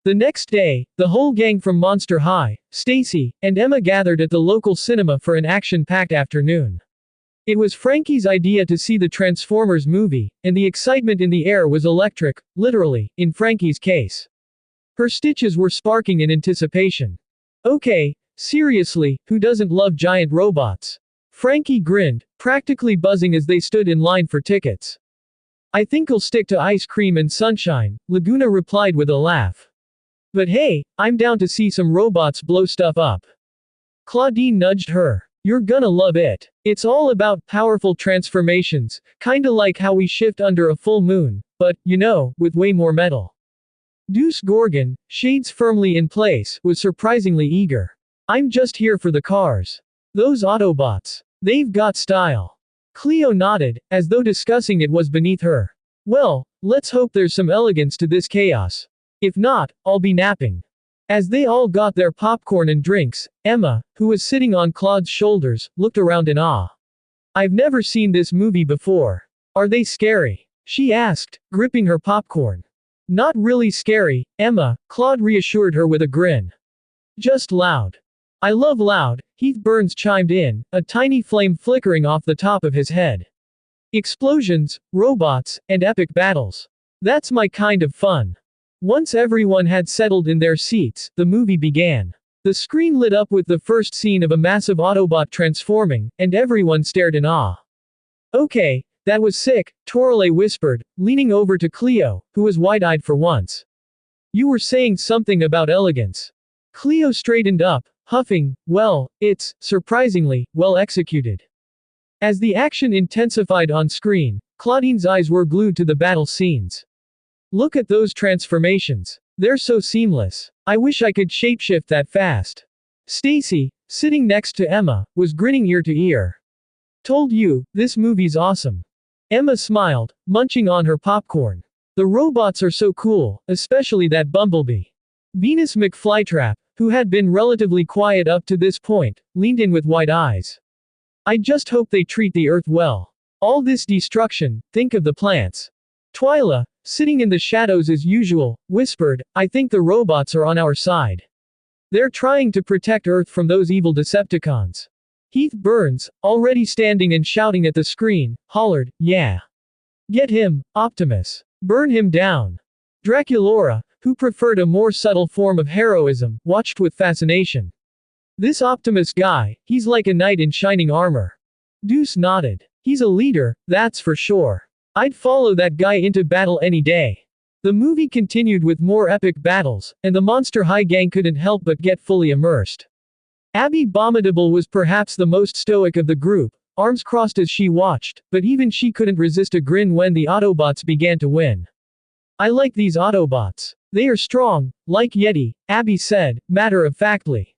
The next day, the whole gang from Monster High, Stacie, and Emma gathered at the local cinema for an action-packed afternoon. It was Frankie's idea to see the Transformers movie, and the excitement in the air was electric, literally, in Frankie's case. Her stitches were sparking in anticipation. Okay, seriously, who doesn't love giant robots? Frankie grinned, practically buzzing as they stood in line for tickets. I think I'll stick to ice cream and sunshine, Laguna replied with a laugh. But hey, I'm down to see some robots blow stuff up. Clawdeen nudged her. You're gonna love it. It's all about powerful transformations, kinda like how we shift under a full moon, but, you know, with way more metal. Deuce Gorgon, shades firmly in place, was surprisingly eager. I'm just here for the cars. Those Autobots. They've got style. Cleo nodded, as though discussing it was beneath her. Well, let's hope there's some elegance to this chaos. If not, I'll be napping. As they all got their popcorn and drinks, Emma, who was sitting on Claude's shoulders, looked around in awe. I've never seen this movie before. Are they scary? She asked, gripping her popcorn. Not really scary, Emma, Claude reassured her with a grin. Just loud. I love loud, Heath Burns chimed in, a tiny flame flickering off the top of his head. Explosions, robots, and epic battles. That's my kind of fun. Once everyone had settled in their seats, the movie began. The screen lit up with the first scene of a massive Autobot transforming, and everyone stared in awe. Okay, that was sick, Torale whispered, leaning over to Cleo, who was wide-eyed for once. You were saying something about elegance. Cleo straightened up, huffing, well, it's, surprisingly, well executed. As the action intensified on screen, Claudeen's eyes were glued to the battle scenes. Look at those transformations. They're so seamless. I wish I could shapeshift that fast. Stacie, sitting next to Emma, was grinning ear to ear. Told you, this movie's awesome. Emma smiled, munching on her popcorn. The robots are so cool, especially that Bumblebee. Venus McFlytrap, who had been relatively quiet up to this point, leaned in with wide eyes. I just hope they treat the Earth well. All this destruction, think of the plants. Twyla, sitting in the shadows as usual, whispered, I think the robots are on our side. They're trying to protect Earth from those evil Decepticons. Heath Burns, already standing and shouting at the screen, hollered, yeah. Get him, Optimus. Burn him down. Draculaura, who preferred a more subtle form of heroism, watched with fascination. This Optimus guy, he's like a knight in shining armor. Deuce nodded. He's a leader, that's for sure. I'd follow that guy into battle any day. The movie continued with more epic battles, and the Monster High gang couldn't help but get fully immersed. Abby Bombadil was perhaps the most stoic of the group, arms crossed as she watched, but even she couldn't resist a grin when the Autobots began to win. I like these Autobots. They are strong, like Yeti, Abby said, matter-of-factly.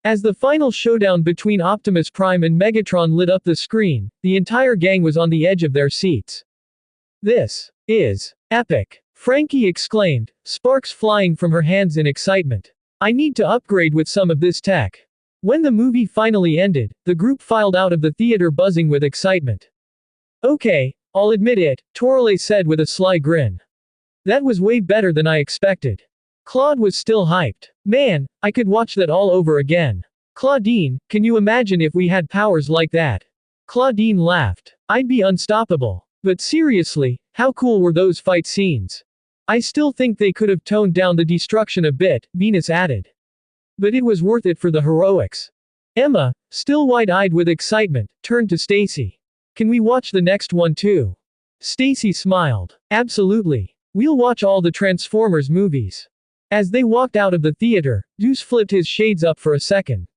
As the final showdown between Optimus Prime and Megatron lit up the screen, the entire gang was on the edge of their seats. This is epic, Frankie exclaimed, sparks flying from her hands in excitement. I need to upgrade with some of this tech. When the movie finally ended, the group filed out of the theater buzzing with excitement. Okay, I'll admit it, Torale said with a sly grin. That was way better than I expected. Claude was still hyped. Man, I could watch that all over again. Clawdeen, can you imagine if we had powers like that? Clawdeen laughed. I'd be unstoppable. But seriously, how cool were those fight scenes? I still think they could have toned down the destruction a bit, Venus added. But it was worth it for the heroics. Emma, still wide-eyed with excitement, turned to Stacie. Can we watch the next one too? Stacie smiled. Absolutely. We'll watch all the Transformers movies. As they walked out of the theater, Deuce flipped his shades up for a second.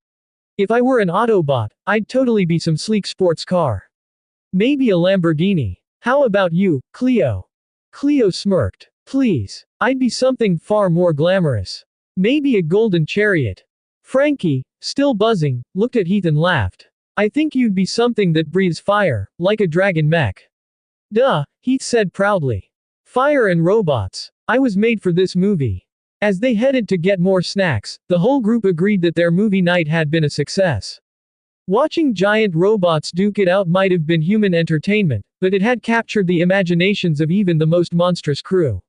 If I were an Autobot, I'd totally be some sleek sports car. Maybe a Lamborghini. How about you, Cleo? Cleo smirked. Please. I'd be something far more glamorous. Maybe a golden chariot. Frankie, still buzzing, looked at Heath and laughed. I think you'd be something that breathes fire, like a dragon mech. Duh, Heath said proudly. Fire and robots. I was made for this movie. As they headed to get more snacks, the whole group agreed that their movie night had been a success. Watching giant robots duke it out might have been human entertainment, but it had captured the imaginations of even the most monstrous crew.